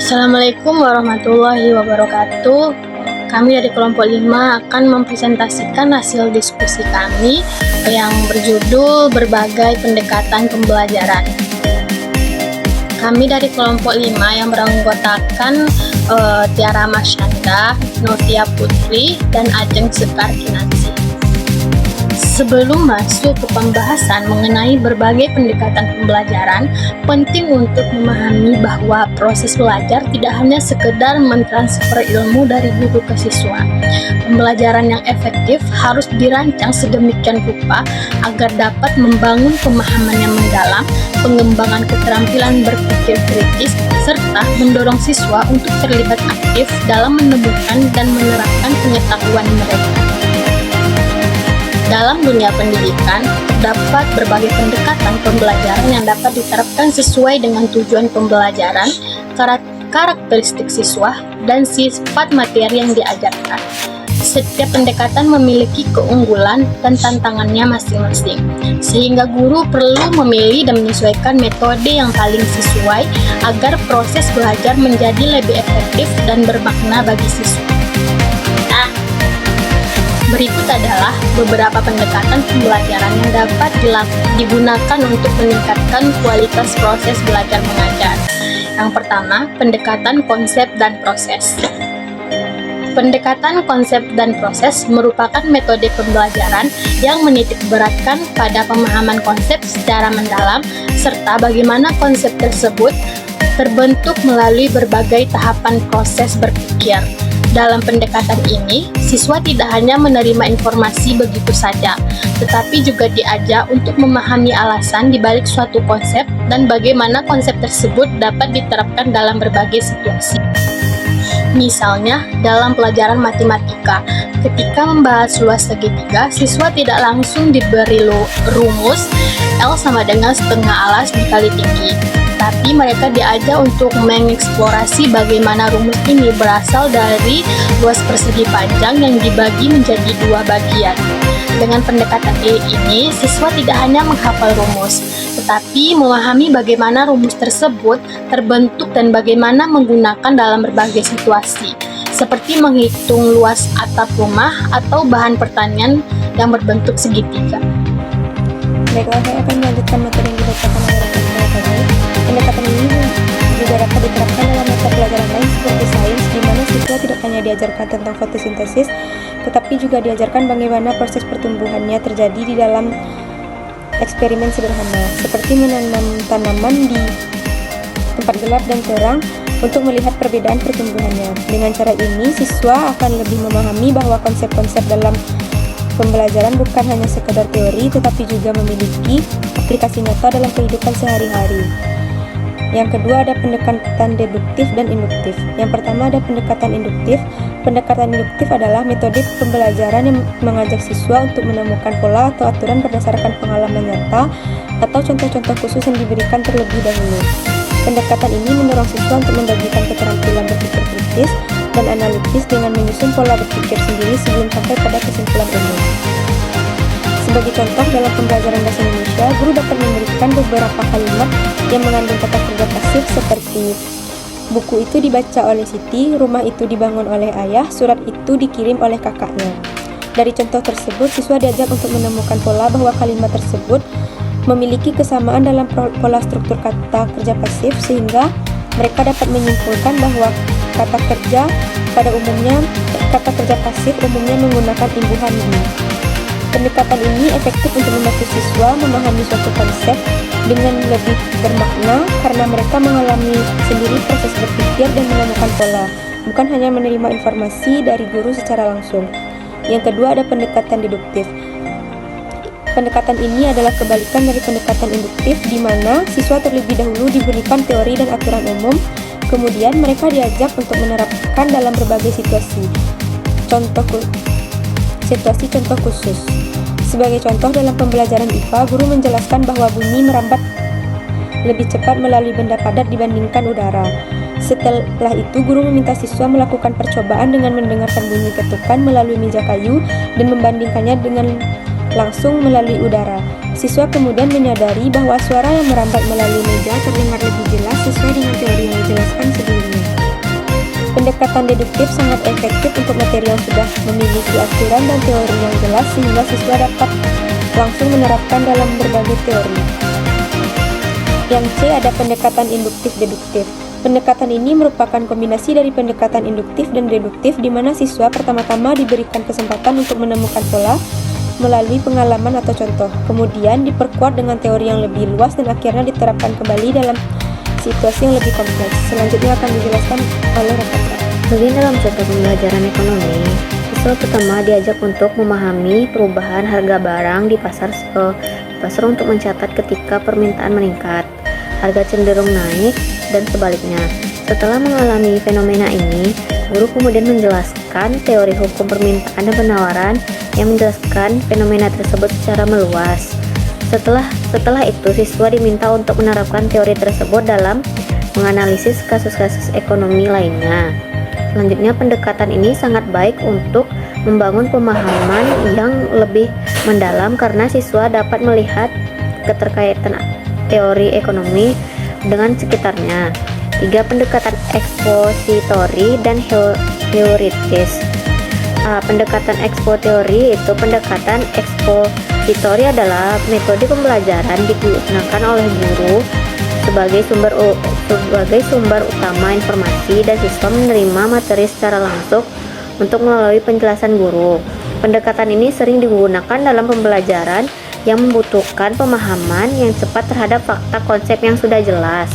Assalamualaikum warahmatullahi wabarakatuh. Kami dari kelompok 5 akan mempresentasikan hasil diskusi kami yang berjudul berbagai pendekatan pembelajaran. Kami dari kelompok 5 yang beranggotakan Tiara Masyanda, Novia Putri, dan Ajeng Sekar Kinansi. Sebelum masuk ke pembahasan mengenai berbagai pendekatan pembelajaran, penting untuk memahami bahwa proses belajar tidak hanya sekedar mentransfer ilmu dari guru ke siswa. Pembelajaran yang efektif harus dirancang sedemikian rupa agar dapat membangun pemahaman yang mendalam, pengembangan keterampilan berpikir kritis, serta mendorong siswa untuk terlibat aktif dalam menemukan dan menerapkan pengetahuan mereka. Dalam dunia pendidikan, terdapat berbagai pendekatan pembelajaran yang dapat diterapkan sesuai dengan tujuan pembelajaran, karakteristik siswa, dan sifat materi yang diajarkan. Setiap pendekatan memiliki keunggulan dan tantangannya masing-masing, sehingga guru perlu memilih dan menyesuaikan metode yang paling sesuai agar proses belajar menjadi lebih efektif dan bermakna bagi siswa. Berikut adalah beberapa pendekatan pembelajaran yang dapat digunakan untuk meningkatkan kualitas proses belajar mengajar. Yang pertama, pendekatan konsep dan proses. Pendekatan konsep dan proses merupakan metode pembelajaran yang menitikberatkan pada pemahaman konsep secara mendalam, serta bagaimana konsep tersebut terbentuk melalui berbagai tahapan proses berpikir. Dalam pendekatan ini, siswa tidak hanya menerima informasi begitu saja, tetapi juga diajak untuk memahami alasan di balik suatu konsep dan bagaimana konsep tersebut dapat diterapkan dalam berbagai situasi. Misalnya, dalam pelajaran matematika, ketika membahas luas segitiga, siswa tidak langsung diberi rumus L sama dengan setengah alas dikali tinggi, tapi mereka diajak untuk mengeksplorasi bagaimana rumus ini berasal dari luas persegi panjang yang dibagi menjadi dua bagian. Dengan pendekatan ini, siswa tidak hanya menghafal rumus, tetapi memahami bagaimana rumus tersebut terbentuk dan bagaimana menggunakan dalam berbagai situasi, seperti menghitung luas atap rumah atau bahan pertanian yang berbentuk segitiga. Baiklah, saya akan melanjutkan materi yang dibacakan oleh rekan saya tadi. Pendekatan ini juga dapat diterapkan dalam mata pelajaran lain seperti sains, di mana siswa tidak hanya diajarkan tentang fotosintesis, tetapi juga diajarkan bagaimana proses pertumbuhannya terjadi di dalam eksperimen sederhana, seperti menanam tanaman di tempat gelap dan terang untuk melihat perbedaan pertumbuhannya. Dengan cara ini, siswa akan lebih memahami bahwa konsep-konsep dalam pembelajaran bukan hanya sekedar teori, tetapi juga memiliki aplikasi nyata dalam kehidupan sehari-hari. Yang kedua ada pendekatan deduktif dan induktif. Yang pertama ada pendekatan induktif. Pendekatan induktif adalah metode pembelajaran yang mengajak siswa untuk menemukan pola atau aturan berdasarkan pengalaman nyata atau contoh-contoh khusus yang diberikan terlebih dahulu. Pendekatan ini mendorong siswa untuk membagikan keterampilan berpikir kritis dan analitis dengan menyusun pola berpikir sendiri sebelum sampai pada kesimpulan umum. Sebagai contoh, dalam pembelajaran bahasa Indonesia, guru dapat memberikan beberapa kalimat yang mengandung kata kerja pasif seperti buku itu dibaca oleh Siti, rumah itu dibangun oleh ayah, surat itu dikirim oleh kakaknya. Dari contoh tersebut, siswa diajak untuk menemukan pola bahwa kalimat tersebut memiliki kesamaan dalam pola struktur kata kerja pasif, sehingga mereka dapat menyimpulkan bahwa kata kerja pasif umumnya menggunakan imbuhan di. Pendekatan ini efektif untuk membantu siswa memahami suatu konsep dengan lebih bermakna karena mereka mengalami sendiri proses berpikir dan menemukan pola, bukan hanya menerima informasi dari guru secara langsung. Yang kedua ada pendekatan deduktif. Pendekatan ini adalah kebalikan dari pendekatan induktif, di mana siswa terlebih dahulu diberikan teori dan aturan umum, kemudian mereka diajak untuk menerapkan dalam berbagai situasi. Contoh khusus. Sebagai contoh, dalam pembelajaran IPA, guru menjelaskan bahwa bumi merambat lebih cepat melalui benda padat dibandingkan udara. Setelah itu, guru meminta siswa melakukan percobaan dengan mendengarkan bunyi ketukan melalui meja kayu dan membandingkannya dengan langsung melalui udara. Siswa kemudian menyadari bahwa suara yang merambat melalui meja terdengar lebih jelas sesuai dengan teori yang dijelaskan sebelumnya. Pendekatan deduktif sangat efektif untuk materi yang sudah memiliki aturan dan teori yang jelas sehingga siswa dapat langsung menerapkan dalam berbagai teori. Yang C, ada pendekatan induktif-deduktif. Pendekatan ini merupakan kombinasi dari pendekatan induktif dan deduktif di mana siswa pertama-tama diberikan kesempatan untuk menemukan pola melalui pengalaman atau contoh, kemudian diperkuat dengan teori yang lebih luas dan akhirnya diterapkan kembali dalam situasi yang lebih kompleks. Selanjutnya akan dijelaskan oleh rekan-rekan. Begini dalam contoh pembelajaran ekonomi, siswa pertama diajak untuk memahami perubahan harga barang di pasar untuk mencatat ketika permintaan meningkat, harga cenderung naik, dan sebaliknya. Setelah mengalami fenomena ini, guru kemudian menjelaskan teori hukum permintaan dan penawaran yang menjelaskan fenomena tersebut secara meluas. Setelah itu, siswa diminta untuk menerapkan teori tersebut dalam menganalisis kasus-kasus ekonomi lainnya. Selanjutnya, pendekatan ini sangat baik untuk membangun pemahaman yang lebih mendalam karena siswa dapat melihat keterkaitan teori ekonomi dengan sekitarnya. 3. Pendekatan ekspositori dan heuritis. Pendekatan ekspositori itu pendekatan ekspositori adalah metode pembelajaran digunakan oleh guru sebagai sumber utama informasi dan siswa menerima materi secara langsung untuk melalui penjelasan guru. Pendekatan ini sering digunakan dalam pembelajaran yang membutuhkan pemahaman yang cepat terhadap fakta konsep yang sudah jelas.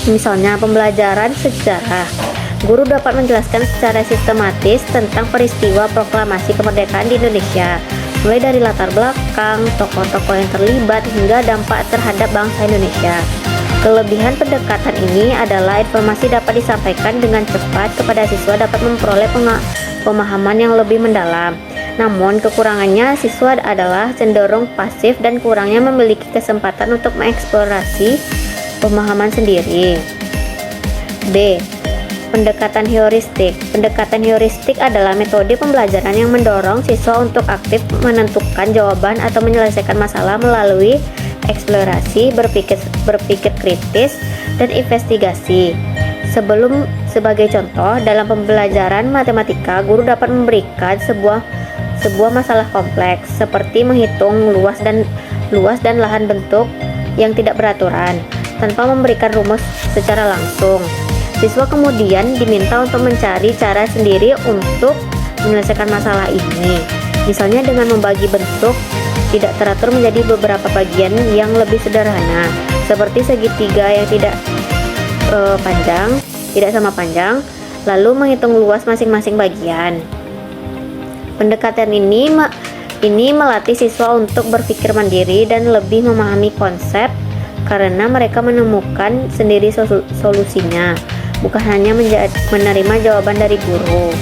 Misalnya pembelajaran sejarah. Guru dapat menjelaskan secara sistematis tentang peristiwa proklamasi kemerdekaan di Indonesia, mulai dari latar belakang, tokoh-tokoh yang terlibat, hingga dampak terhadap bangsa Indonesia. Kelebihan pendekatan ini adalah informasi dapat disampaikan dengan cepat kepada siswa dapat memperoleh pemahaman yang lebih mendalam. Namun kekurangannya siswa adalah cenderung pasif dan kurangnya memiliki kesempatan untuk mengeksplorasi pemahaman sendiri. B. Pendekatan heuristik. Pendekatan heuristik adalah metode pembelajaran yang mendorong siswa untuk aktif menentukan jawaban atau menyelesaikan masalah melalui eksplorasi, berpikir kritis, dan investigasi. Sebagai contoh, dalam pembelajaran matematika, guru dapat memberikan sebuah masalah kompleks seperti menghitung luas dan lahan bentuk yang tidak beraturan tanpa memberikan rumus secara langsung. Siswa kemudian diminta untuk mencari cara sendiri untuk menyelesaikan masalah ini, misalnya dengan membagi bentuk tidak teratur menjadi beberapa bagian yang lebih sederhana, seperti segitiga yang tidak sama panjang, lalu menghitung luas masing-masing bagian. Pendekatan ini melatih siswa untuk berpikir mandiri dan lebih memahami konsep karena mereka menemukan sendiri solusinya, bukan hanya menerima jawaban dari guru.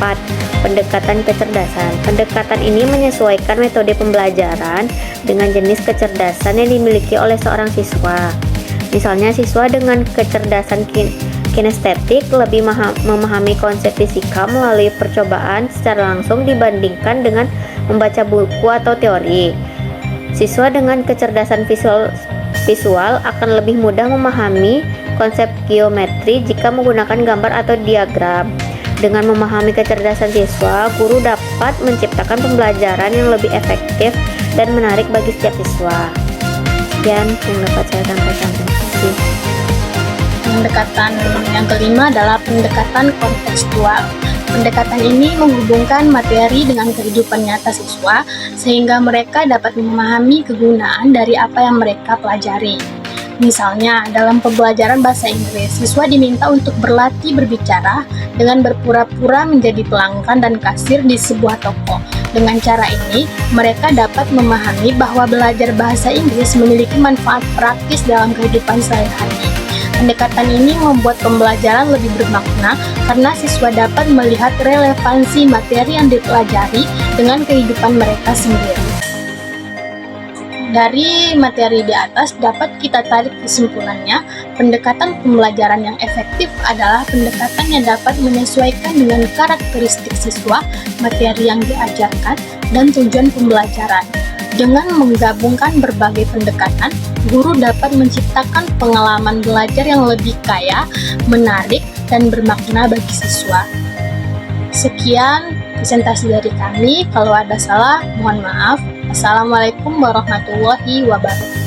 4. Pendekatan kecerdasan. Pendekatan ini menyesuaikan metode pembelajaran dengan jenis kecerdasan yang dimiliki oleh seorang siswa. Misalnya, siswa dengan kecerdasan kinestetik lebih memahami konsep fisika melalui percobaan secara langsung dibandingkan dengan membaca buku atau teori. Siswa dengan kecerdasan visual akan lebih mudah memahami konsep geometri jika menggunakan gambar atau diagram. Dengan memahami kecerdasan siswa, guru dapat menciptakan pembelajaran yang lebih efektif dan menarik bagi setiap siswa. Sekian yang dapat saya sampaikan. Terima kasih. Pendekatan yang kelima adalah pendekatan kontekstual. Pendekatan ini menghubungkan materi dengan kehidupan nyata siswa sehingga mereka dapat memahami kegunaan dari apa yang mereka pelajari. Misalnya, dalam pembelajaran bahasa Inggris, siswa diminta untuk berlatih berbicara dengan berpura-pura menjadi pelanggan dan kasir di sebuah toko. Dengan cara ini, mereka dapat memahami bahwa belajar bahasa Inggris memiliki manfaat praktis dalam kehidupan sehari-hari. Pendekatan ini membuat pembelajaran lebih bermakna karena siswa dapat melihat relevansi materi yang dipelajari dengan kehidupan mereka sendiri. Dari materi di atas dapat kita tarik kesimpulannya, pendekatan pembelajaran yang efektif adalah pendekatan yang dapat menyesuaikan dengan karakteristik siswa, materi yang diajarkan, dan tujuan pembelajaran. Dengan menggabungkan berbagai pendekatan, guru dapat menciptakan pengalaman belajar yang lebih kaya, menarik, dan bermakna bagi siswa. Sekian presentasi dari kami. Kalau ada salah, mohon maaf. Assalamualaikum warahmatullahi wabarakatuh.